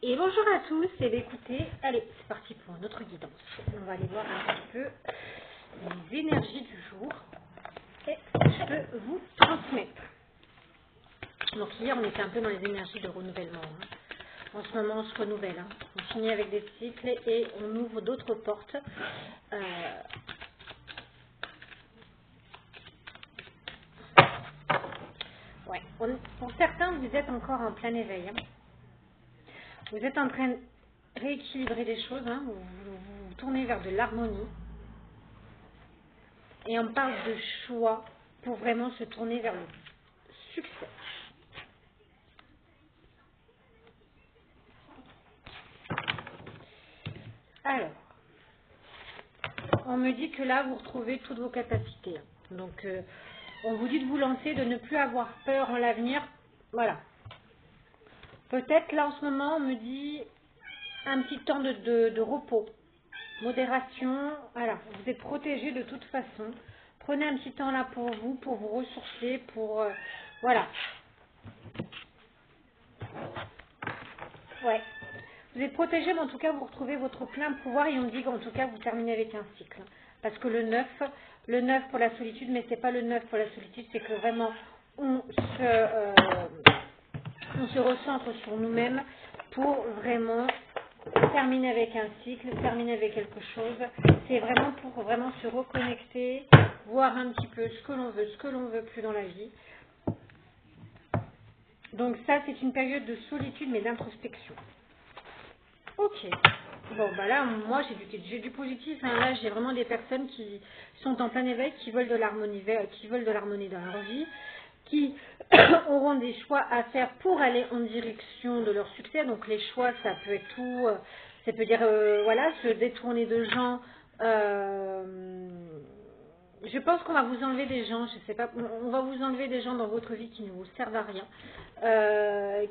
Et bonjour à tous, et bien écoutez, allez, c'est parti pour notre guidance. On va aller voir un petit peu les énergies du jour et je peux vous transmettre. Donc hier, on était un peu dans les énergies de renouvellement. En ce moment, on se renouvelle. On finit avec des cycles et on ouvre d'autres portes. Ouais. Pour certains, vous êtes encore en plein éveil. Vous êtes en train de rééquilibrer les choses, vous tournez vers de l'harmonie. Et on parle de choix pour vraiment se tourner vers le succès. Alors, on me dit que là, vous retrouvez toutes vos capacités. Donc, on vous dit de vous lancer, de ne plus avoir peur en l'avenir. Voilà. Peut-être là, en ce moment, on me dit un petit temps de repos, modération. Voilà, vous êtes protégé de toute façon. Prenez un petit temps là pour vous ressourcer, pour... voilà. Ouais. Vous êtes protégé, mais en tout cas, vous retrouvez votre plein pouvoir et on dit qu'en tout cas, vous terminez avec un cycle. Parce que le 9 pour la solitude, mais c'est pas le 9 pour la solitude, c'est que vraiment, on se recentre sur nous-mêmes pour vraiment terminer avec un cycle, terminer avec quelque chose. C'est vraiment pour vraiment se reconnecter, voir un petit peu ce que l'on veut plus dans la vie. Donc ça, c'est une période de solitude, mais d'introspection. Ok. Bon, bah là, moi, j'ai du positif. Là, j'ai vraiment des personnes qui sont en plein éveil, qui veulent de l'harmonie dans leur vie, qui auront des choix à faire pour aller en direction de leur succès. Donc, les choix, ça peut être tout. Ça peut dire, voilà, se détourner de gens. Je pense qu'on va vous enlever des gens, je sais pas, on va vous enlever des gens dans votre vie qui ne vous servent à rien,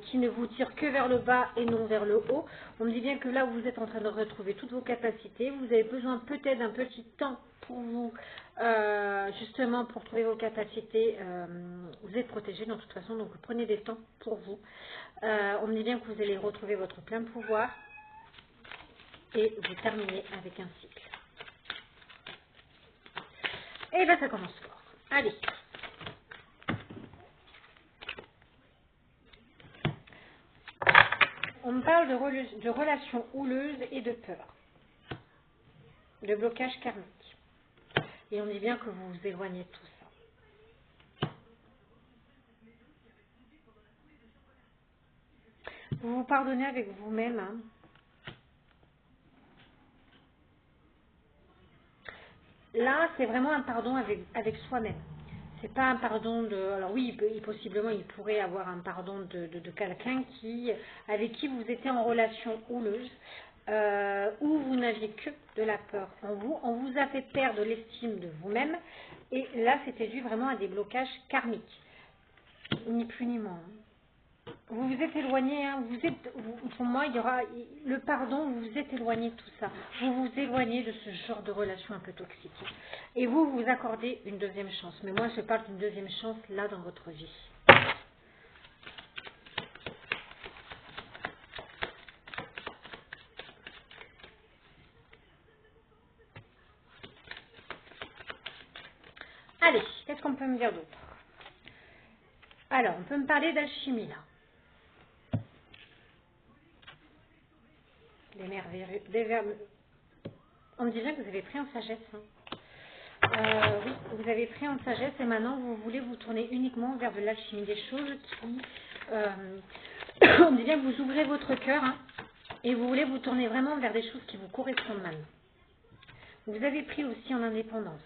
qui ne vous tirent que vers le bas et non vers le haut. On me dit bien que là, vous êtes en train de retrouver toutes vos capacités. Vous avez besoin peut-être d'un petit temps pour vous, justement, pour trouver vos capacités. Vous êtes protégé de toute façon, donc prenez des temps pour vous. On me dit bien que vous allez retrouver votre plein pouvoir et vous terminez avec un cycle. Et bien, ça commence fort. Allez. On me parle de relations houleuses et de peur. De blocage karmique. Et on dit bien que vous vous éloignez de tout ça. Vous vous pardonnez avec vous-même. Là, c'est vraiment un pardon avec soi-même. C'est pas un pardon de... Alors oui, possiblement, il pourrait avoir un pardon de quelqu'un avec qui vous étiez en relation houleuse, où vous n'aviez que de la peur en vous. On vous a fait perdre l'estime de vous-même. Et là, c'était dû vraiment à des blocages karmiques. Ni plus ni moins. Vous vous êtes éloigné, pour moi, il y aura le pardon, vous vous êtes éloigné de tout ça. Vous vous éloignez de ce genre de relation un peu toxique. Et vous vous accordez une deuxième chance. Mais moi, je parle d'une deuxième chance là dans votre vie. Allez, qu'est-ce qu'on peut me dire d'autre? Alors, on peut me parler d'alchimie là. Des merveilleux. On me dit bien que vous avez pris en sagesse. Oui, vous avez pris en sagesse et maintenant vous voulez vous tourner uniquement vers de l'alchimie, des choses qui... on dit bien que vous ouvrez votre cœur et vous voulez vous tourner vraiment vers des choses qui vous correspondent mal. Vous avez pris aussi en indépendance.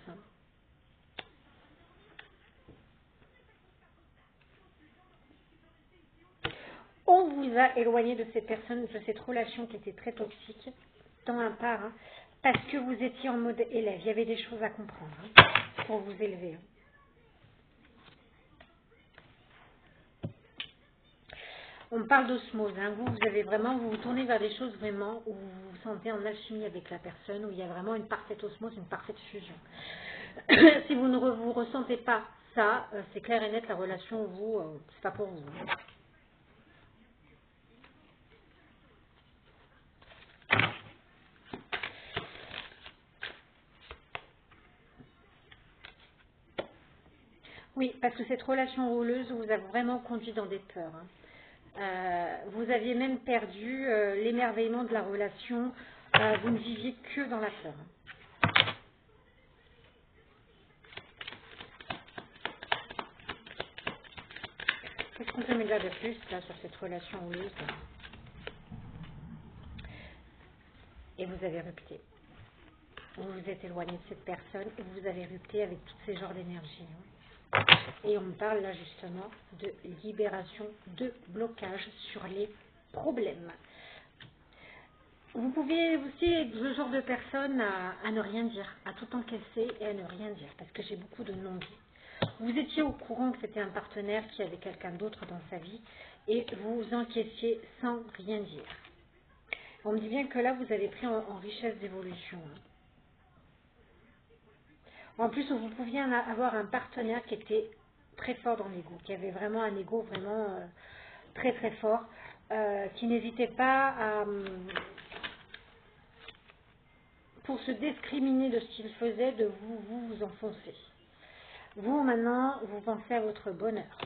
On vous a éloigné de ces personnes, de cette relation qui était très toxique, dans un part, parce que vous étiez en mode élève. Il y avait des choses à comprendre pour vous élever. On parle d'osmose. Vous vous tournez vers des choses vraiment où vous vous sentez en alchimie avec la personne, où il y a vraiment une parfaite osmose, une parfaite fusion. Si vous ne vous ressentez pas ça, c'est clair et net, la relation, c'est pas pour vous. Oui, parce que cette relation houleuse vous a vraiment conduit dans des peurs. Hein. Vous aviez même perdu l'émerveillement de la relation. Vous ne viviez que dans la peur. Qu'est-ce qu'on peut me dire de plus là, sur cette relation houleuse? Et vous avez rupté. Vous vous êtes éloigné de cette personne et vous avez rupté avec tous ces genres d'énergie. Hein. Et on parle là justement de libération de blocage sur les problèmes. Vous pouvez aussi être le genre de personne à ne rien dire, à tout encaisser et à ne rien dire, parce que j'ai beaucoup de non-dits. Vous étiez au courant que c'était un partenaire qui avait quelqu'un d'autre dans sa vie et vous encaissiez sans rien dire. On me dit bien que là, vous avez pris en richesse d'évolution. Hein. En plus, vous pouviez avoir un partenaire qui était très fort dans l'ego, qui avait vraiment un ego vraiment très très fort, qui n'hésitait pas à... pour se discriminer de ce qu'il faisait, de vous enfoncer. Vous, maintenant, vous pensez à votre bonheur.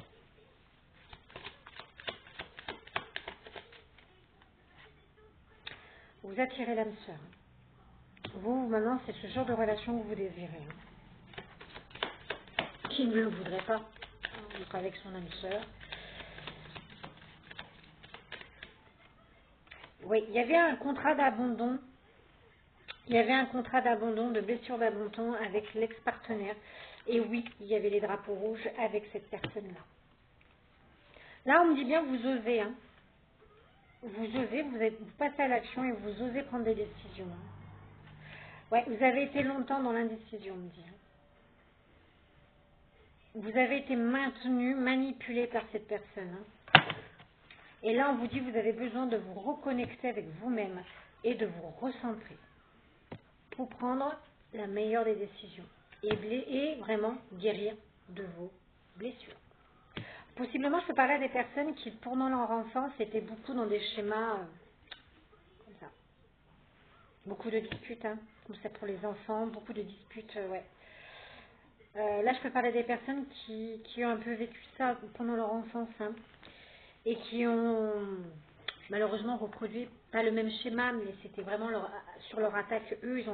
Vous attirez l'âme sœur. Vous, maintenant, c'est ce genre de relation que vous désirez. Qui ne le voudrait pas, être avec son âme sœur. Oui, il y avait un contrat d'abandon. Il y avait un contrat d'abandon, de blessure d'abandon avec l'ex-partenaire. Et oui, il y avait les drapeaux rouges avec cette personne-là. Là, on me dit bien, vous osez. Hein. Vous osez, vous passez à l'action et vous osez prendre des décisions. Hein. Ouais, vous avez été longtemps dans l'indécision, on me dit. Hein. Vous avez été maintenu, manipulé par cette personne. Hein. Et là, on vous dit, vous avez besoin de vous reconnecter avec vous-même et de vous recentrer pour prendre la meilleure des décisions et vraiment guérir de vos blessures. Possiblement, je peux parler à des personnes qui, pendant leur enfance, étaient beaucoup dans des schémas comme ça. Beaucoup de disputes, hein, comme ça pour les enfants, beaucoup de disputes, ouais. Là, je peux parler des personnes qui ont un peu vécu ça pendant leur enfance, hein, et qui ont malheureusement reproduit, pas le même schéma, mais c'était vraiment sur leur attaque. Eux,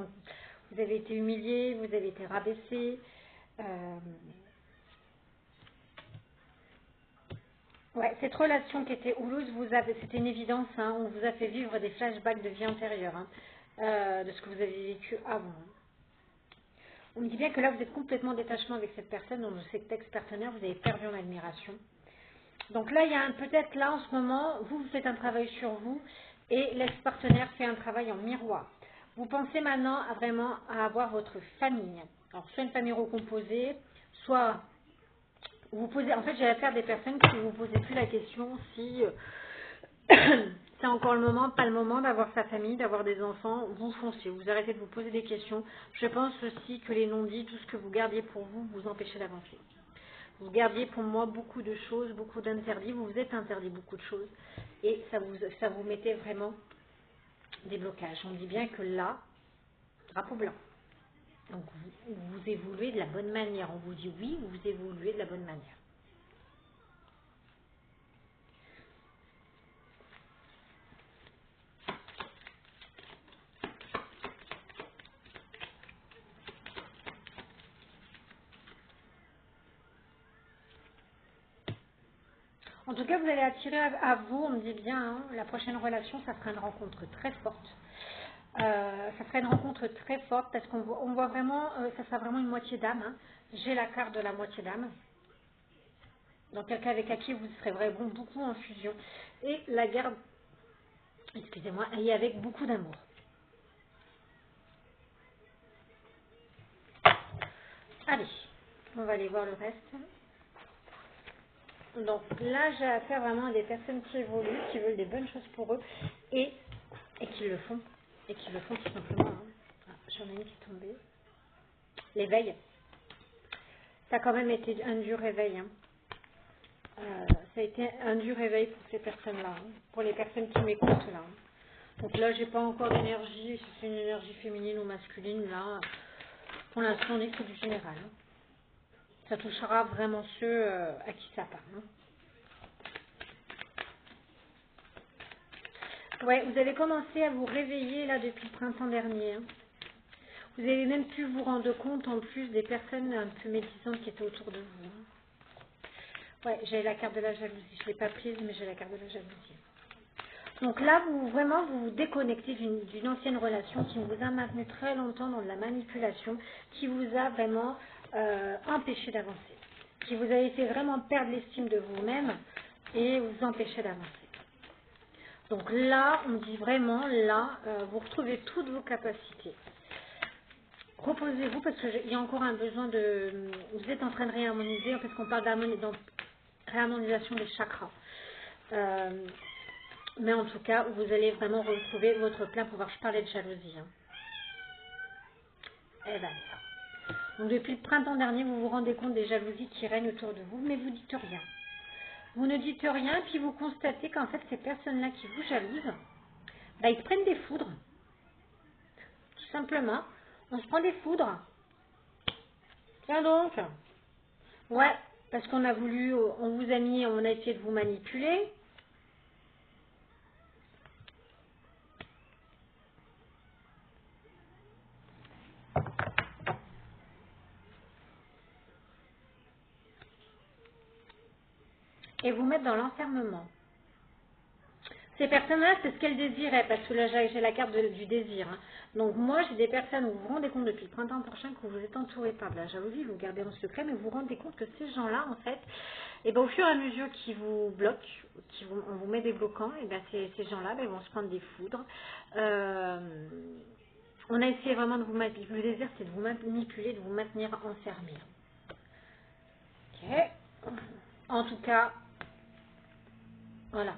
vous avez été humiliés, vous avez été rabaissés. Ouais, cette relation qui était houleuse, c'était une évidence, hein, on vous a fait vivre des flashbacks de vie antérieure, hein, de ce que vous avez vécu avant. Hein. On me dit bien que là, vous êtes complètement en détachement avec cette personne, donc cet ex-partenaire, vous avez perdu en admiration. Donc là, il y a peut-être là, en ce moment, vous faites un travail sur vous et l'ex-partenaire fait un travail en miroir. Vous pensez maintenant vraiment à avoir votre famille. Alors, soit une famille recomposée, soit vous posez... En fait, j'ai affaire à des personnes qui ne vous posez plus la question si c'est encore le moment, pas le moment d'avoir sa famille, d'avoir des enfants. Vous foncez, vous arrêtez de vous poser des questions. Je pense aussi que les non-dits, tout ce que vous gardiez pour vous, vous empêchez d'avancer. Vous gardiez pour moi beaucoup de choses, beaucoup d'interdits. Vous vous êtes interdit beaucoup de choses. Et ça vous mettait vraiment des blocages. On dit bien que là, drapeau blanc. Donc vous évoluez de la bonne manière. On vous dit oui, vous évoluez de la bonne manière. En tout cas, vous allez attirer à vous, on me dit bien, hein, la prochaine relation, ça sera une rencontre très forte. Ça sera une rencontre très forte parce qu'on voit vraiment, ça sera vraiment une moitié d'âme. Hein. J'ai la carte de la moitié d'âme. Donc quelqu'un avec qui vous serez vraiment beaucoup en fusion. Et la garde, excusez-moi, et avec beaucoup d'amour. Allez, on va aller voir le reste. Donc là, j'ai affaire vraiment à des personnes qui évoluent, qui veulent des bonnes choses pour eux et qui le font. Et qui le font tout simplement. Hein. Ah, j'en ai une qui est tombée. L'éveil. Ça a quand même été un dur réveil. Hein. Ça a été un dur réveil pour ces personnes-là. Hein. Pour les personnes qui m'écoutent là. Hein. Donc là, j'ai pas encore d'énergie. Si c'est une énergie féminine ou masculine, là, pour l'instant, on est sur du général. Hein. Ça touchera vraiment ceux à qui ça parle. Hein. Ouais, vous avez commencé à vous réveiller là depuis le printemps dernier. Hein. Vous avez même pu vous rendre compte en plus des personnes un peu médisantes qui étaient autour de vous. Hein. Ouais, j'ai la carte de la jalousie. Je ne l'ai pas prise, mais j'ai la carte de la jalousie. Donc là, vous vous déconnectez d'une ancienne relation qui vous a maintenu très longtemps dans de la manipulation, qui vous a vraiment empêché d'avancer, qui vous a fait vraiment perdre l'estime de vous-même et vous empêcher d'avancer. Donc là, on dit vraiment, là, vous retrouvez toutes vos capacités. Reposez-vous parce qu'il y a encore un besoin de... Vous êtes en train de réharmoniser, parce qu'on parle de réharmonisation des chakras. Mais en tout cas, vous allez vraiment retrouver votre plein pouvoir. Je parlais de jalousie. Hein. Eh ben ça. Donc depuis le printemps dernier, vous vous rendez compte des jalousies qui règnent autour de vous, mais vous dites rien. Vous ne dites rien, puis vous constatez qu'en fait, ces personnes-là qui vous jalousent, bah, ils se prennent des foudres. Tout simplement. On se prend des foudres. Tiens donc. Ouais, parce qu'on a voulu, on vous a mis, on a essayé de vous manipuler. Et vous mettre dans l'enfermement. Ces personnes-là, c'est ce qu'elles désiraient, parce que là, j'ai la carte du désir. Hein. Donc moi, j'ai des personnes où vous vous rendez compte depuis le printemps prochain que vous êtes entouré par de la jalousie, vous gardez en secret, mais vous vous rendez compte que ces gens-là, en fait, et ben, au fur et à mesure qu'ils vous bloquent, on vous met des bloquants, et ben, ces gens-là, ben, ils vont se prendre des foudres. On a essayé vraiment de vous manipuler. Le désir, c'est de vous manipuler, de vous maintenir enfermé. Ok. En tout cas, voilà.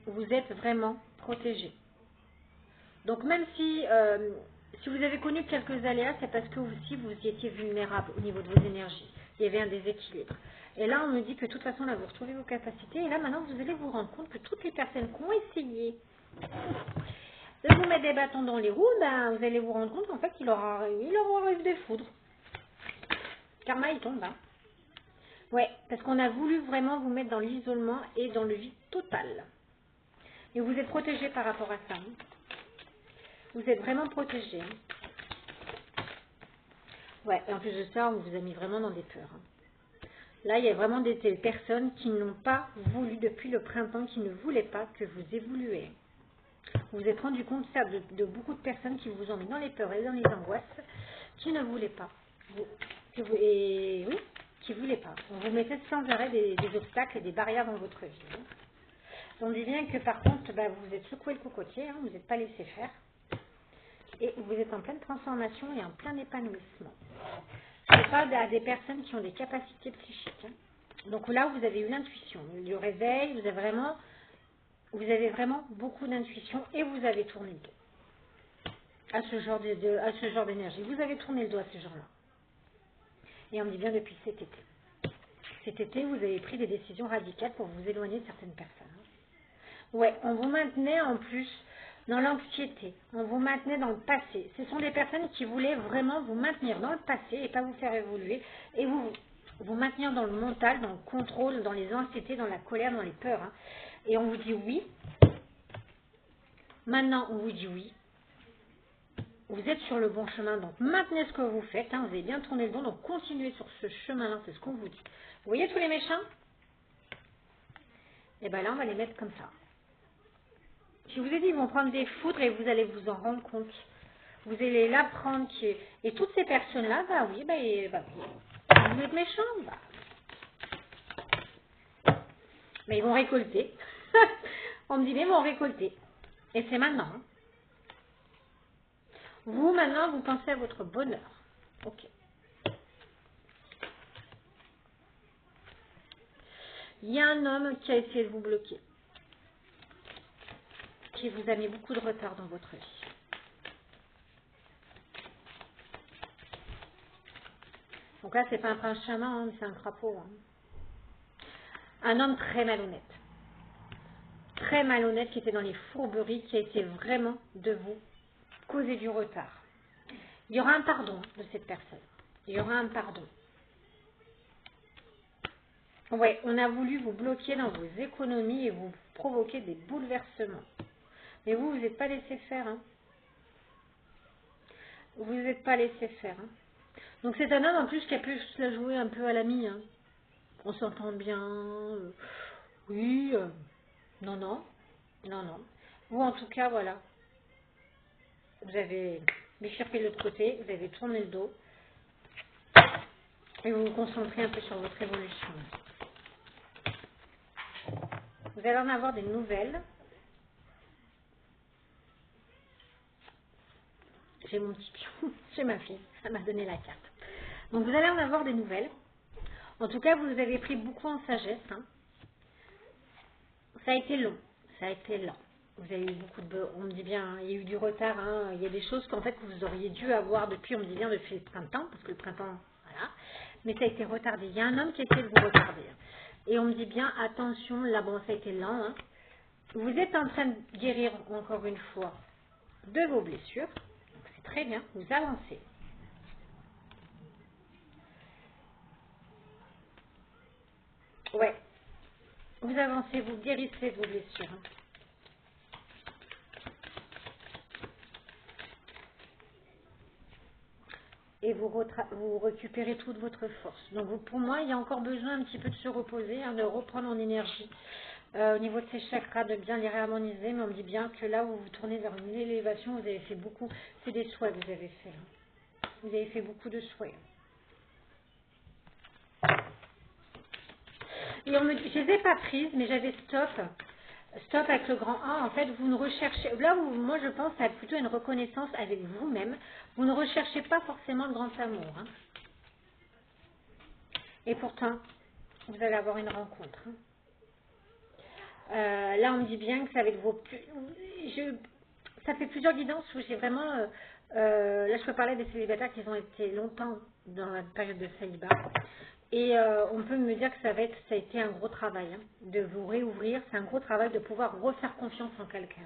Vous êtes vraiment protégé. Donc même si vous avez connu quelques aléas, c'est parce que aussi vous étiez vulnérable au niveau de vos énergies. Il y avait un déséquilibre. Et là, on me dit que de toute façon, là, vous retrouvez vos capacités. Et là, maintenant, vous allez vous rendre compte que toutes les personnes qui ont essayé de vous mettre des bâtons dans les roues, ben, vous allez vous rendre compte qu'en fait, il leur arrive des foudres. Karma, il tombe. Hein. Ouais, parce qu'on a voulu vraiment vous mettre dans l'isolement et dans le vide total. Et vous êtes protégé par rapport à ça. Hein. Vous êtes vraiment protégé. Hein. Ouais, et en plus de ça, on vous a mis vraiment dans des peurs. Hein. Là, il y a vraiment des personnes qui n'ont pas voulu depuis le printemps, qui ne voulaient pas que vous évoluiez. Vous vous êtes rendu compte ça, de beaucoup de personnes qui vous ont mis dans les peurs et dans les angoisses, qui ne voulaient pas. Et oui, qui ne voulaient pas. On vous mettait sans arrêt des obstacles et des barrières dans votre vie. Hein. On dit bien que par contre, bah, vous êtes secoué le cocotier, hein, vous n'êtes pas laissé faire. Et vous êtes en pleine transformation et en plein épanouissement. Je parle à des personnes qui ont des capacités psychiques. Hein. Donc là, vous avez eu l'intuition, le réveil, vous avez vraiment beaucoup d'intuition et vous avez tourné le dos à ce genre d'énergie. Vous avez tourné le dos à ce genre-là. Et on dit bien depuis cet été. Cet été, vous avez pris des décisions radicales pour vous éloigner de certaines personnes. Ouais, on vous maintenait en plus dans l'anxiété, on vous maintenait dans le passé. Ce sont des personnes qui voulaient vraiment vous maintenir dans le passé et pas vous faire évoluer et vous maintenir dans le mental, dans le contrôle, dans les anxiétés, dans la colère, dans les peurs. Hein. Et on vous dit oui. Maintenant, on vous dit oui. Vous êtes sur le bon chemin, donc maintenez ce que vous faites. Hein. Vous avez bien tourné le dos, donc continuez sur ce chemin-là, c'est ce qu'on vous dit. Vous voyez tous les méchants? Et bien là, on va les mettre comme ça. Je vous ai dit, ils vont prendre des foudres et vous allez vous en rendre compte. Vous allez l'apprendre. Et toutes ces personnes-là, bah oui, vous êtes méchants. Mais ils vont récolter. On me dit, mais ils vont récolter. Et c'est maintenant. Hein. Vous, maintenant, vous pensez à votre bonheur. Ok. Il y a un homme qui a essayé de vous bloquer. Qui vous a mis beaucoup de retard dans votre vie. Donc là, c'est pas un prince chaman, hein, c'est un crapaud. Hein. Un homme très malhonnête. Très malhonnête, qui était dans les fourberies, qui a été vraiment de vous causer du retard. Il y aura un pardon de cette personne. Il y aura un pardon. Ouais, on a voulu vous bloquer dans vos économies et vous provoquer des bouleversements. Mais vous n'êtes pas laissé faire. Hein. Vous n'êtes pas laissé faire. Hein. Donc c'est un homme en plus qui a pu se la jouer un peu à l'ami. Hein. On s'entend bien. Oui. Non, non. Non, non. Vous en tout cas, voilà. Vous avez bifurqué de l'autre côté. Vous avez tourné le dos. Et vous vous concentrez un peu sur votre évolution. Vous allez en avoir des nouvelles. J'ai mon petit pion, j'ai ma fille, elle m'a donné la carte. Donc vous allez en avoir des nouvelles. En tout cas, vous avez pris beaucoup en sagesse. Hein. Ça a été long, ça a été lent. Vous avez eu beaucoup de... On me dit bien, hein, il y a eu du retard. Hein. Il y a des choses qu'en fait vous auriez dû avoir depuis, on me dit bien, depuis le printemps, parce que le printemps, voilà. Mais ça a été retardé. Il y a un homme qui essaie de vous retarder. Hein. Et on me dit bien, attention, là, bon, ça a été lent. Hein. Vous êtes en train de guérir, encore une fois, de vos blessures. Donc c'est très bien, vous avancez. Ouais, vous avancez, vous guérissez vos blessures. Hein. Et vous récupérez toute votre force. Donc pour moi, il y a encore besoin un petit peu de se reposer, hein, de reprendre en énergie. Au niveau de ces chakras, de bien les réharmoniser, mais on me dit bien que là où vous tournez vers une élévation, vous avez fait beaucoup, c'est des souhaits que vous avez fait. Hein. Vous avez fait beaucoup de souhaits. Et on me dit, je ne les ai pas prises, mais j'avais stop. Stop avec le grand A, en fait, vous ne recherchez, là où moi je pense à plutôt une reconnaissance avec vous-même, vous ne recherchez pas forcément le grand amour. Hein. Et pourtant, vous allez avoir une rencontre. Hein. Là, on me dit bien que ça va être vos plus... ça fait plusieurs guidances où j'ai vraiment... là, je peux parler des célibataires qui ont été longtemps dans la période de célibat. Et on peut me dire que ça a été un gros travail. Hein, de vous réouvrir. C'est un gros travail de pouvoir refaire confiance en quelqu'un.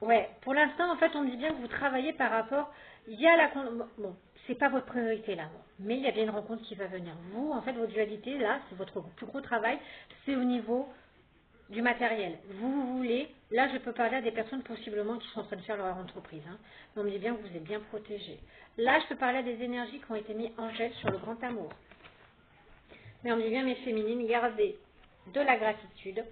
Ouais, pour l'instant, en fait, on me dit bien que vous travaillez par rapport... Il y a la... Bon, c'est pas votre priorité là, mais il y a bien une rencontre qui va venir. Vous, en fait, votre dualité, là, c'est votre plus gros travail, c'est au niveau du matériel. Vous voulez... Là, je peux parler à des personnes possiblement qui sont en train de faire leur entreprise. Hein, mais on me dit bien que vous êtes bien protégés. Là, je peux parler à des énergies qui ont été mises en gel sur le grand amour. Mais on me dit bien, mes féminines, gardez de la gratitude,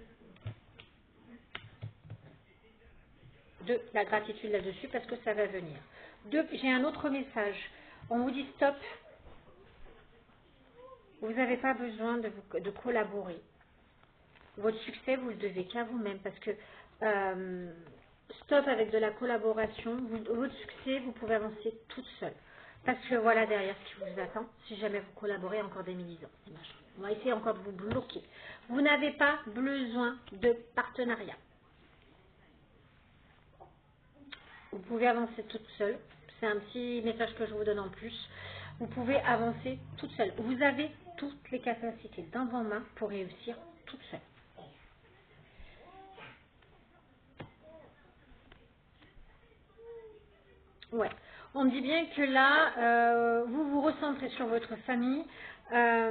là-dessus parce que ça va venir. J'ai un autre message. On vous dit stop. Vous n'avez pas besoin de collaborer. Votre succès, vous le devez qu'à vous-même parce que stop avec de la collaboration. Votre succès, vous pouvez avancer toute seule. Parce que voilà derrière ce qui vous attend. Si jamais vous collaborez encore des milliers ans. On va essayer encore de vous bloquer. Vous n'avez pas besoin de partenariat. Vous pouvez avancer toute seule. C'est un petit message que je vous donne en plus. Vous pouvez avancer toute seule. Vous avez toutes les capacités dans vos mains pour réussir toute seule. Ouais. On dit bien que là, vous vous recentrez sur votre famille. Ah,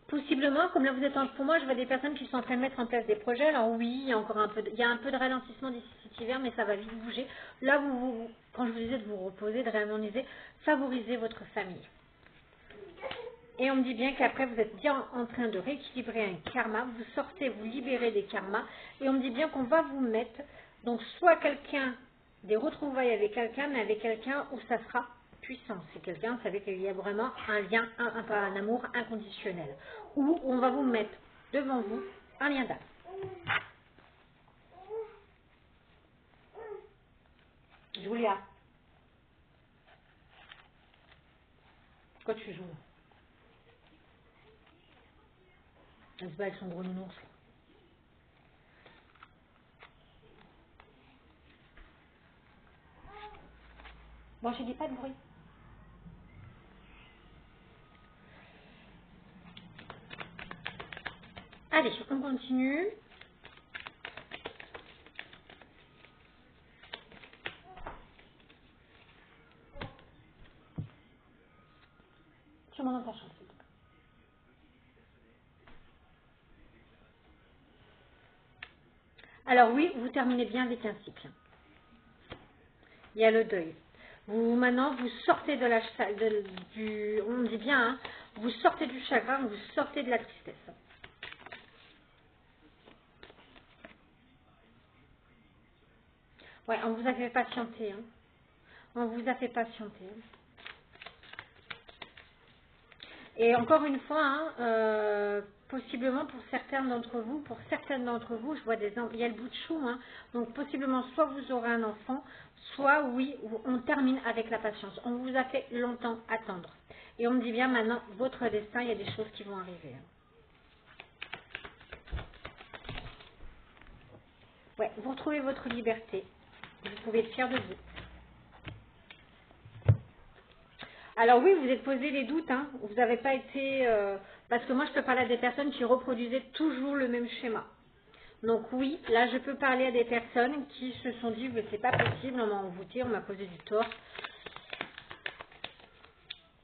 possiblement, comme là vous êtes pour moi, je vois des personnes qui sont en train de mettre en place des projets. Alors oui, il y a encore il y a un peu de ralentissement d'ici cet hiver, mais ça va vite bouger. Là, quand je vous disais de vous reposer, de réharmoniser, favorisez votre famille. Et on me dit bien qu'après, vous êtes bien en train de rééquilibrer un karma. Vous sortez, vous libérez des karmas. Et on me dit bien qu'on va vous mettre, donc soit des retrouvailles avec quelqu'un, mais avec quelqu'un où ça sera puissant. C'est quelqu'un, vous savez qu'il y a vraiment un lien, un amour inconditionnel. Ou on va vous mettre devant vous un lien d'âme. Julia, pourquoi tu joues? Elle se bat avec son gros nounours. Bon, je dis pas de bruit. Allez, on continue. Tu m'en entends chanter. Alors oui, vous terminez bien avec un cycle. Il y a le deuil. Vous, maintenant, vous sortez de la, du, on dit bien, hein, vous sortez du chagrin, vous sortez de la tristesse. Ouais, on vous a fait patienter. Hein. On vous a fait patienter. Et encore une fois, hein, possiblement pour certains d'entre vous, pour certaines d'entre vous, je vois il y a le bout de chou, hein, donc possiblement soit vous aurez un enfant, soit oui, on termine avec la patience. On vous a fait longtemps attendre. Et on me dit bien maintenant, votre destin, il y a des choses qui vont arriver. Ouais, vous retrouvez votre liberté. Vous pouvez être fier de vous. Alors oui, vous êtes posé des doutes, hein. Vous n'avez pas été... parce que moi, je peux parler à des personnes qui reproduisaient toujours le même schéma. Donc oui, là, je peux parler à des personnes qui se sont dit que c'est pas possible, on m'a envoûté, on m'a causé du tort.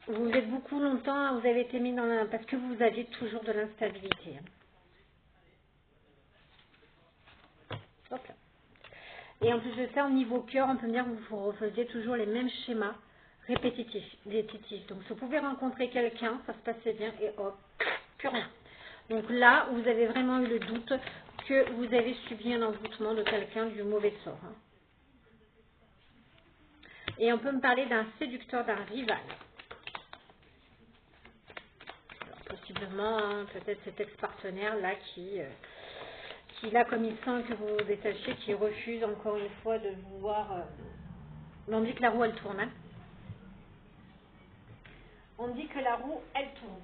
Vous êtes beaucoup longtemps, vous avez été mis dans la... parce que vous aviez toujours de l'instabilité. Hop là. Et en plus de ça, au niveau cœur, on peut me dire que vous refaisiez toujours les mêmes schémas répétitifs, répétitifs. Donc, si vous pouvez rencontrer quelqu'un, ça se passait bien et hop, plus rien. Donc là, vous avez vraiment eu le doute que vous avez subi un envoûtement de quelqu'un du mauvais sort. Hein. Et on peut me parler d'un séducteur, d'un rival. Alors, possiblement, hein, peut-être cet ex-partenaire-là qui là, comme il sent que vous vous détachez, qui refuse encore une fois de vous voir... on dit que la roue, elle tourne. Hein. On dit que la roue, elle tourne.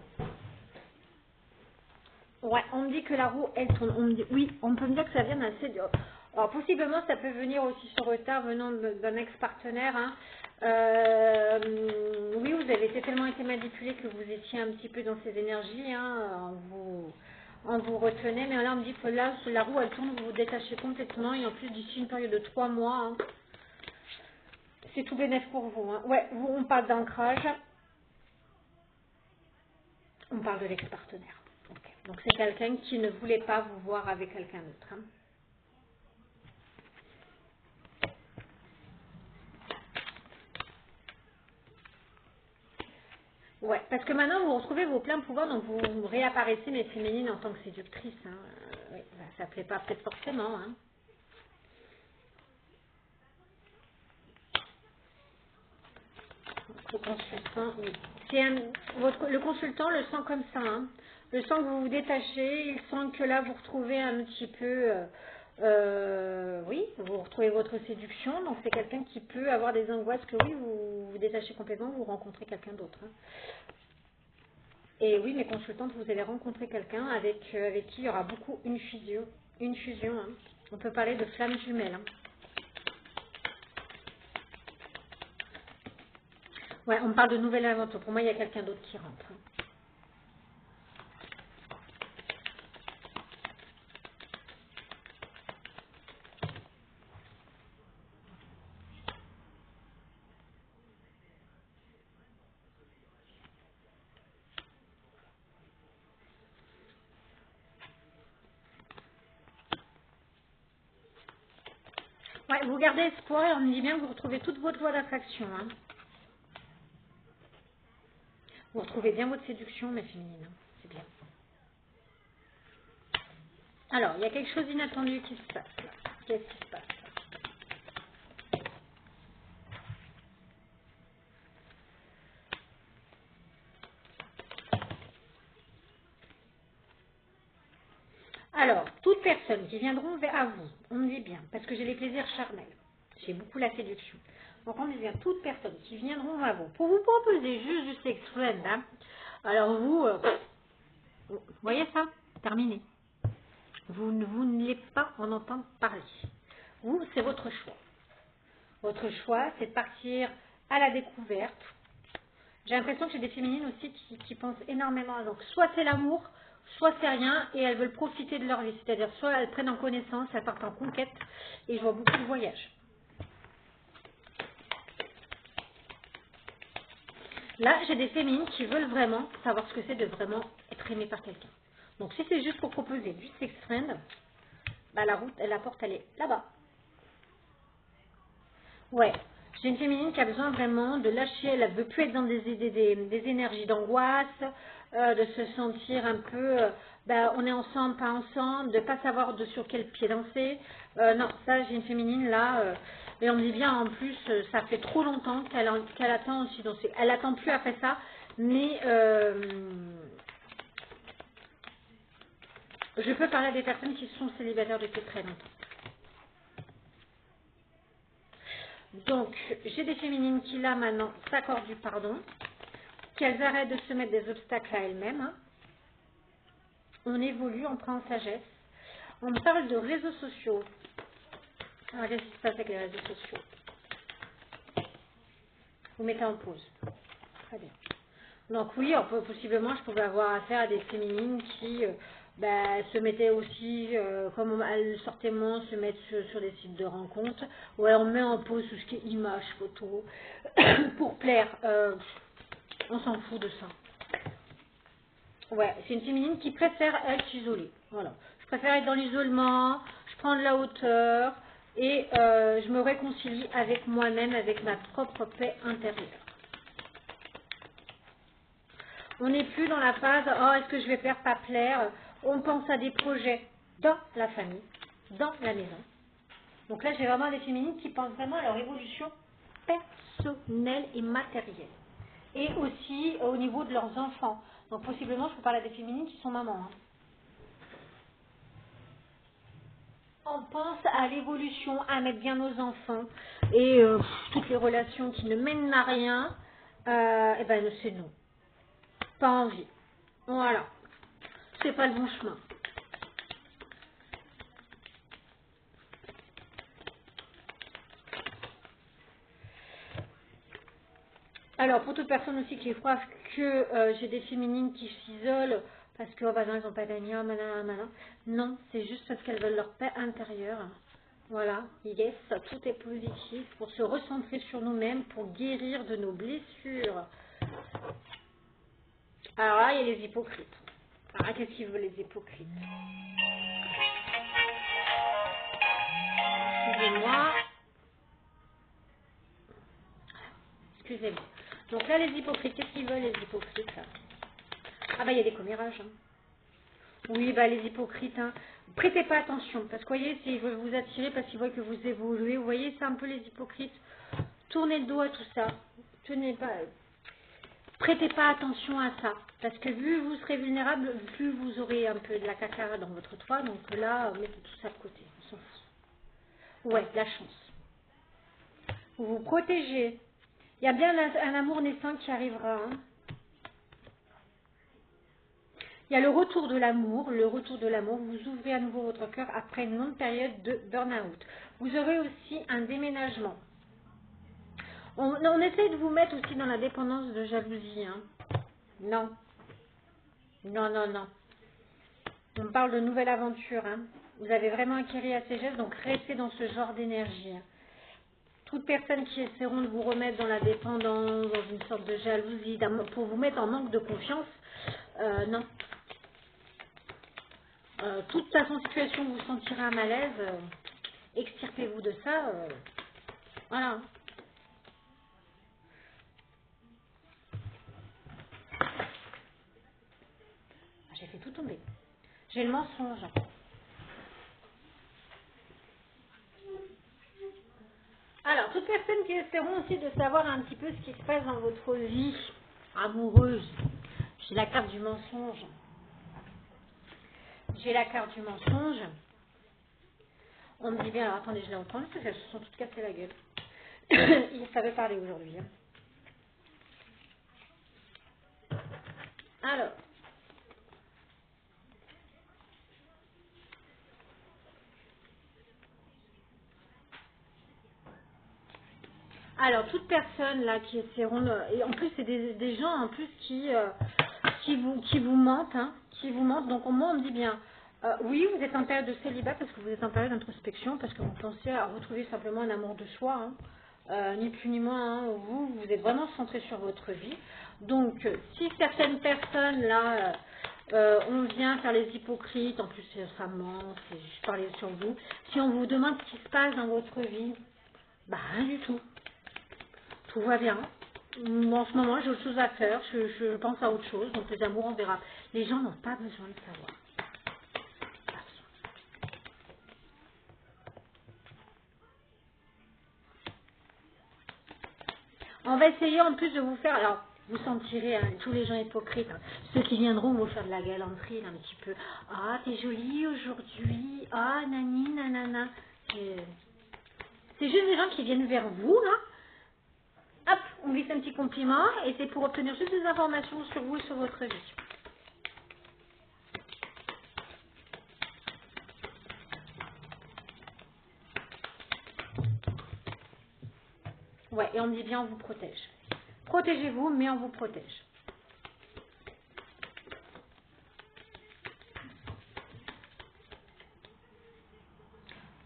Ouais, on me dit que la roue, elle tourne. On me dit, oui, on peut me dire que ça vient d'un séducteur. Alors, possiblement, ça peut venir aussi sur retard venant d'un ex-partenaire. Hein. Oui, vous avez tellement été manipulé que vous étiez un petit peu dans ces énergies. Hein, on vous retenait. Mais là, on me dit que là, la roue, elle tourne, vous vous détachez complètement. Et en plus, d'ici une période de 3 mois, hein, c'est tout bénef pour vous. Hein. Ouais, on parle d'ancrage. On parle de l'ex-partenaire. Okay. Donc c'est quelqu'un qui ne voulait pas vous voir avec quelqu'un d'autre. Hein. Ouais, parce que maintenant vous retrouvez vos pleins pouvoirs, donc vous réapparaissez mais féminine en tant que séductrice. Hein. Oui, bah, ça ne plaît pas peut-être forcément. Hein. Donc, le consultant, oui. Le consultant le sent comme ça. Hein. Le sent que vous vous détachez, il sent que là vous retrouvez un petit peu... oui, vous retrouvez votre séduction, donc c'est quelqu'un qui peut avoir des angoisses que oui, vous vous détachez complètement, vous rencontrez quelqu'un d'autre. Hein. Et oui, mes consultantes, vous allez rencontrer quelqu'un avec qui il y aura beaucoup une fusion. Une fusion, hein. On peut parler de flammes jumelles. Hein. Ouais, on parle de nouvelle aventure. Pour moi, il y a quelqu'un d'autre qui rentre. Hein. Ouais, vous gardez espoir et on me dit bien que vous retrouvez toute votre voie d'attraction. Hein. Vous retrouvez bien votre séduction, mais féminine. Hein. C'est bien. Alors, il y a quelque chose d'inattendu qui se passe là. Qu'est-ce qui se passe? Alors, toutes personnes qui viendront à vous, on me dit bien, parce que j'ai les plaisirs charnels, j'ai beaucoup la séduction. Donc on me dit bien, toutes personnes qui viendront à vous, pour vous proposer juste du sex friend, hein, alors vous voyez ça? Terminé. Vous ne voulez pas en entendre parler. Vous, c'est votre choix. Votre choix, c'est de partir à la découverte. J'ai l'impression que j'ai des féminines aussi qui pensent énormément à donc soit c'est l'amour, soit c'est rien et elles veulent profiter de leur vie. C'est-à-dire soit elles prennent en connaissance, elles partent en conquête et je vois beaucoup de voyages. Là, j'ai des féminines qui veulent vraiment savoir ce que c'est de vraiment être aimé par quelqu'un. Donc, si c'est juste pour proposer du sex friend, bah, la porte, elle est là-bas. Ouais. J'ai une féminine qui a besoin vraiment de lâcher. Elle ne veut plus être dans des énergies d'angoisse, de se sentir un peu, bah, on est ensemble, pas ensemble, de ne pas savoir sur quel pied danser. Non, ça, j'ai une féminine là. Et on me dit bien, en plus, ça fait trop longtemps qu'elle attend aussi danser. Elle attend plus après ça, mais je peux parler à des personnes qui sont célibataires depuis très longtemps. Donc, j'ai des féminines qui, là, maintenant, s'accordent du pardon, qu'elles arrêtent de se mettre des obstacles à elles-mêmes. Hein. On évolue, on prend en sagesse. On me parle de réseaux sociaux. Alors, qu'est-ce qui se passe avec les réseaux sociaux? Vous mettez en pause. Très bien. Donc oui, possiblement, je pouvais avoir affaire à des féminines qui se mettaient aussi, comme elles sortaient moins, se mettent sur des sites de rencontres, où on met en pause tout ce qui est images, photos, pour plaire. On s'en fout de ça. Ouais, c'est une féminine qui préfère être isolée. Voilà. Je préfère être dans l'isolement, je prends de la hauteur et je me réconcilie avec moi-même, avec ma propre paix intérieure. On n'est plus dans la phase oh, est-ce que je vais plaire, pas plaire. On pense à des projets dans la famille, dans la maison. Donc là, j'ai vraiment des féminines qui pensent vraiment à leur évolution personnelle et matérielle. Et aussi au niveau de leurs enfants. Donc possiblement, je peux parler à des féminines qui sont mamans. Hein. On pense à l'évolution, à mettre bien nos enfants et toutes les relations qui ne mènent à rien, et ben c'est non. Pas envie. Voilà. C'est pas le bon chemin. Alors, pour toute personne aussi qui croit que j'ai des féminines qui s'isolent parce que, oh, bah non, elles n'ont pas d'amis, oh, non, c'est juste parce qu'elles veulent leur paix intérieure. Voilà, yes, tout est positif pour se recentrer sur nous-mêmes, pour guérir de nos blessures. Alors là, il y a les hypocrites. Alors, qu'est-ce qu'ils veulent les hypocrites? Excusez-moi. Excusez-moi. Donc là, les hypocrites, qu'est-ce qu'ils veulent les hypocrites là? Ah bah il y a des commérages. Hein. Oui, bah les hypocrites, hein. Prêtez pas attention, parce que vous voyez, s'ils veulent vous attirer, parce qu'ils voient que vous évoluez, vous voyez, c'est un peu les hypocrites. Tournez le dos à tout ça. Tenez pas, prêtez pas attention à ça, parce que vu vous serez vulnérable, plus vous aurez un peu de la caca dans votre toit, donc là, mettez tout ça de côté, on s'en fout. Ouais, la chance. Vous vous protégez. Il y a bien un amour naissant qui arrivera, hein. Il y a le retour de l'amour, vous ouvrez à nouveau votre cœur après une longue période de burn-out. Vous aurez aussi un déménagement. On essaie de vous mettre aussi dans la dépendance de jalousie. Hein. Non, non, non, non. On parle de nouvelle aventure. Hein. Vous avez vraiment acquéri à ces gestes, donc restez dans ce genre d'énergie. Hein. Toutes personnes qui essaieront de vous remettre dans la dépendance, dans une sorte de jalousie, pour vous mettre en manque de confiance, non. Toute façon, situation où vous sentirez un malaise, extirpez-vous de ça. Voilà. J'ai fait tout tomber. J'ai le mensonge. Alors, toutes personnes qui essaieront aussi de savoir un petit peu ce qui se passe dans votre vie amoureuse. J'ai la carte du mensonge. J'ai la carte du mensonge. On me dit bien, alors attendez, je la reprends parce qu'elles se sont toutes cassées la gueule. Il savait parler aujourd'hui. Hein. Alors, toute personne là qui essaieront, et en plus c'est des gens en plus qui vous mentent, hein, qui vous mentent. Donc moi on me dit bien, oui vous êtes en période de célibat parce que vous êtes en période d'introspection, parce que vous pensez à retrouver simplement un amour de soi, hein, ni plus ni moins. Hein, vous êtes vraiment centré sur votre vie. Donc, si certaines personnes, là, on vient faire les hypocrites, en plus, ça ment, je parlais sur vous. Si on vous demande ce qui se passe dans votre vie, bah, rien du tout. Tout va bien. En ce moment, j'ai autre chose à faire, je pense à autre chose, donc les amours, on verra. Les gens n'ont pas besoin de savoir. On va essayer en plus de vous faire, alors vous sentirez hein, tous les gens hypocrites, hein, ceux qui viendront vous faire de la galanterie là, un petit peu. Ah, t'es jolie aujourd'hui, ah, nani, nanana. C'est juste des gens qui viennent vers vous, là. Hop, on glisse un petit compliment et c'est pour obtenir juste des informations sur vous et sur votre vie. Ouais, et on dit bien on vous protège. Protégez-vous, mais on vous protège.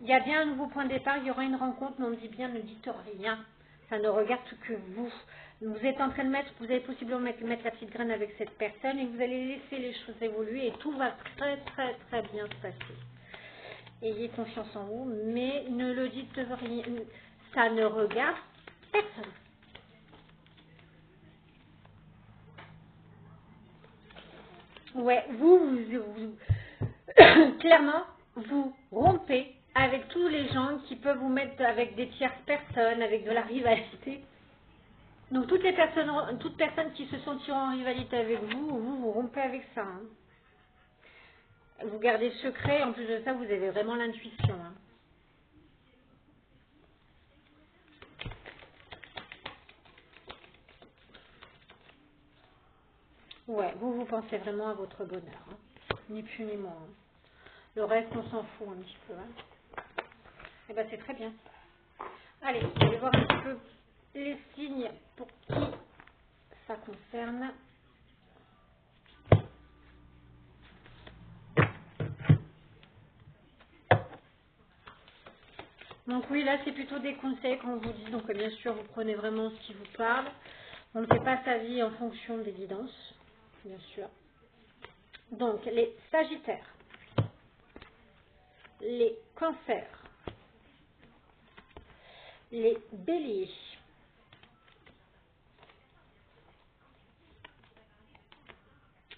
Il y a bien un nouveau point de départ, il y aura une rencontre, mais on dit bien ne dites rien. Ça ne regarde que vous. Vous êtes en train de mettre, vous allez possiblement mettre la petite graine avec cette personne et vous allez laisser les choses évoluer et tout va très très très bien se passer. Ayez confiance en vous, mais ne le dites rien. Ça ne regarde personne. Ouais, clairement, vous rompez avec tous les gens qui peuvent vous mettre avec des tierces personnes, avec de la rivalité. Donc toutes personnes qui se sentiront en rivalité avec vous, vous rompez avec ça. Hein. Vous gardez secret, en plus de ça, vous avez vraiment l'intuition. Hein. Ouais, vous pensez vraiment à votre bonheur. Hein. Ni plus ni moins. Hein. Le reste, on s'en fout un petit peu. Hein. Et ben c'est très bien. Allez, je vais voir un petit peu les signes pour qui ça concerne. Donc oui, là, c'est plutôt des conseils qu'on vous dit. Donc bien sûr, vous prenez vraiment ce qui vous parle. On ne fait pas sa vie en fonction d'évidence, bien sûr. Donc, les sagittaires, les cancers, les béliers,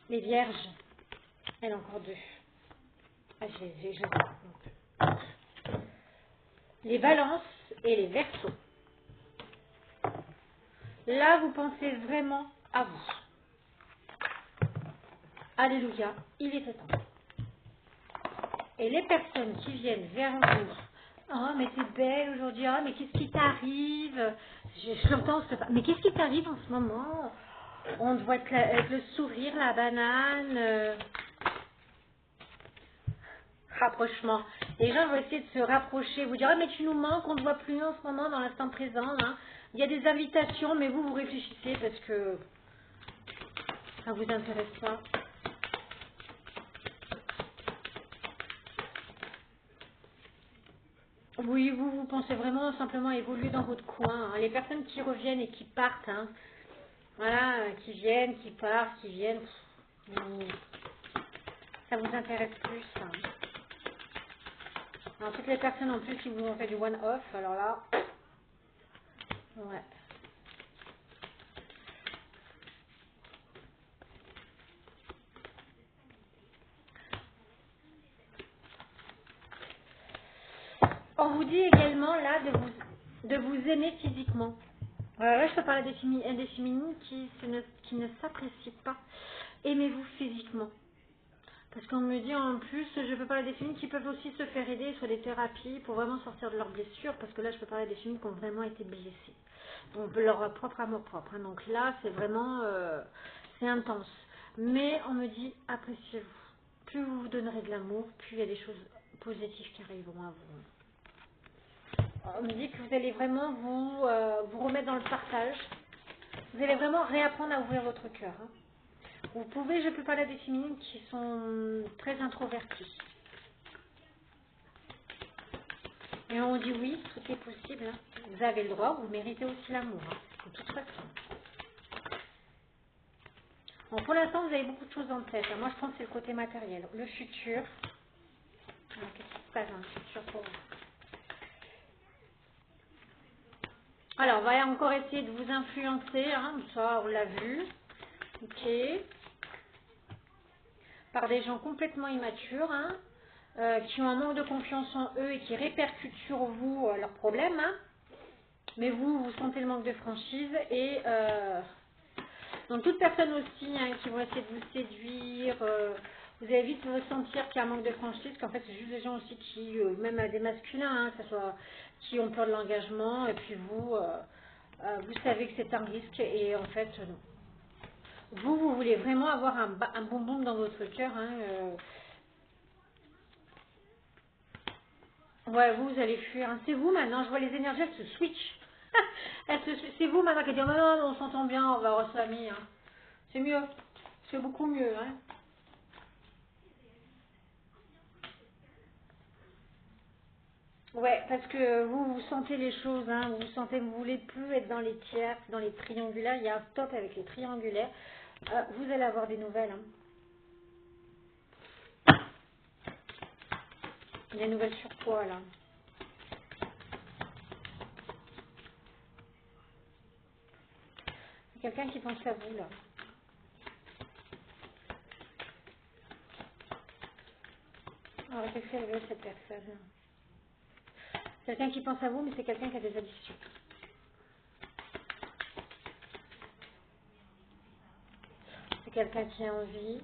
les vierges, elle a encore deux. Ah, les balances et les verseaux. Là, vous pensez vraiment à vous. Alléluia, il est temps. Et les personnes qui viennent vers vous, oh mais t'es belle aujourd'hui, oh mais qu'est-ce qui t'arrive? J'entends ce mais qu'est-ce qui t'arrive en ce moment? On te voit avec le sourire, la banane, rapprochement. Les gens vont essayer de se rapprocher, vous dire, oh mais tu nous manques, on ne te voit plus en ce moment dans l'instant présent. Hein. Il y a des invitations, mais vous réfléchissez parce que ça vous intéresse pas. Oui, vous pensez vraiment simplement évoluer dans votre coin. Hein. Les personnes qui reviennent et qui partent, hein, voilà, qui viennent, qui partent, qui viennent, ça vous intéresse plus. Hein. Alors, toutes les personnes en plus qui vous ont fait du one-off, alors là, ouais. On vous dit également là de vous aimer physiquement. Là, je peux parler des féminines qui ne s'apprécient pas. Aimez-vous physiquement. Parce qu'on me dit en plus, je peux parler des féminines qui peuvent aussi se faire aider sur des thérapies pour vraiment sortir de leurs blessures. Parce que là, je peux parler des féminines qui ont vraiment été blessées. Donc, leur propre amour propre. Hein. Donc là, c'est vraiment, c'est intense. Mais on me dit, appréciez-vous. Plus vous vous donnerez de l'amour, plus il y a des choses positives qui arriveront à vous. On me dit que vous allez vraiment vous remettre dans le partage. Vous allez vraiment réapprendre à ouvrir votre cœur. Hein. Vous pouvez, je peux parler à des féminines qui sont très introverties. Et on dit oui, tout est possible. Hein. Vous avez le droit, vous méritez aussi l'amour. Hein, de toute façon. Bon, pour l'instant, vous avez beaucoup de choses en tête. Moi, je pense que c'est le côté matériel. Le futur. Alors, qu'est-ce qui se passe dans le futur pour vous? Alors, on va encore essayer de vous influencer. Hein, ça, on l'a vu. Ok. Par des gens complètement immatures, hein, qui ont un manque de confiance en eux et qui répercutent sur vous leurs problèmes. Hein. Mais vous, vous sentez le manque de franchise et donc toute personne aussi hein, qui vont essayer de vous séduire, vous allez vite ressentir qu'il y a un manque de franchise, qu'en fait c'est juste des gens aussi qui, même des masculins, hein, que ce soit qui ont peur de l'engagement, et puis vous, vous savez que c'est un risque et en fait non. Vous, vous voulez vraiment avoir un bonbon dans votre cœur. Hein, ouais, vous allez fuir. Hein. C'est vous maintenant, je vois les énergies, elles se switchent. C'est vous maintenant qui dites, non, non, on s'entend bien, on va avoir famille. Hein. C'est mieux, c'est beaucoup mieux. Hein. Ouais, parce que vous sentez les choses, hein, vous sentez, vous voulez plus être dans les tiers, dans les triangulaires. Il y a un stop avec les triangulaires. Vous allez avoir des nouvelles. Hein. Des nouvelles sur quoi là? C'est quelqu'un qui pense à vous là. Alors qu'est-ce qu'elle veut cette personne? Quelqu'un qui pense à vous, mais c'est quelqu'un qui a des addictions. C'est quelqu'un qui a envie,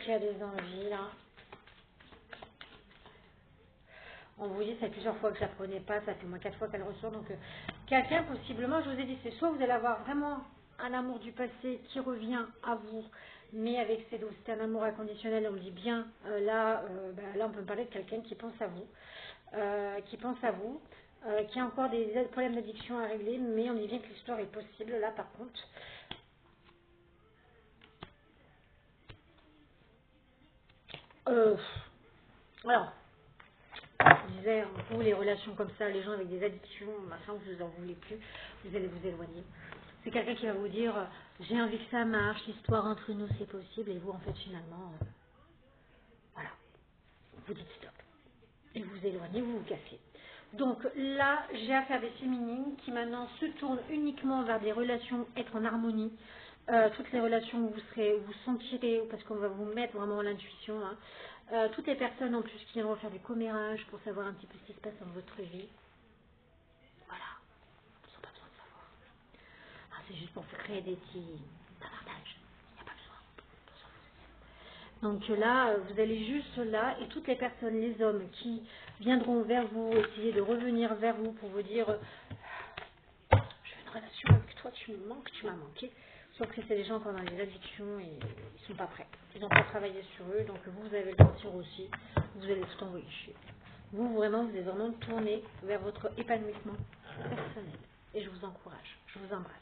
qui a des envies là. On vous dit, ça fait plusieurs fois que je ne la prenais pas, ça fait au moins 4 fois qu'elle ressort. Donc, quelqu'un, possiblement, je vous ai dit, c'est soit vous allez avoir vraiment un amour du passé qui revient à vous, mais avec c'est un amour inconditionnel, on me dit bien, là, on peut parler de quelqu'un qui pense à vous, qui a encore des problèmes d'addiction à régler, mais on dit bien que l'histoire est possible, là, par contre. Euh, alors, je disais, vous, les relations comme ça, les gens avec des addictions, machin, vous en voulez plus, vous allez vous éloigner. C'est quelqu'un qui va vous dire, j'ai envie que ça marche, l'histoire entre nous c'est possible, et vous en fait finalement, voilà, vous dites stop. Et vous éloignez, vous vous cassez. Donc là, j'ai affaire à des féminines qui maintenant se tournent uniquement vers des relations, être en harmonie. Toutes les relations où vous sentirez, parce qu'on va vous mettre vraiment à l'intuition, hein. Toutes les personnes en plus qui viendront faire des commérages pour savoir un petit peu ce qui se passe dans votre vie. Voilà, ils n'ont pas besoin de savoir. Ah, c'est juste pour créer des petits bavardages. Il n'y a pas besoin. Donc là, vous allez juste là, et toutes les personnes, les hommes qui viendront vers vous, essayer de revenir vers vous pour vous dire je veux une relation avec toi, tu me manques, tu m'as manqué. Sauf que c'est des gens qui ont des addictions et ils sont pas prêts. Ils n'ont pas travaillé sur eux, donc vous allez le sentir aussi. Vous allez tout envoyer chier. Vous, vraiment, vous êtes vraiment tourné vers votre épanouissement personnel. Et je vous encourage. Je vous embrasse.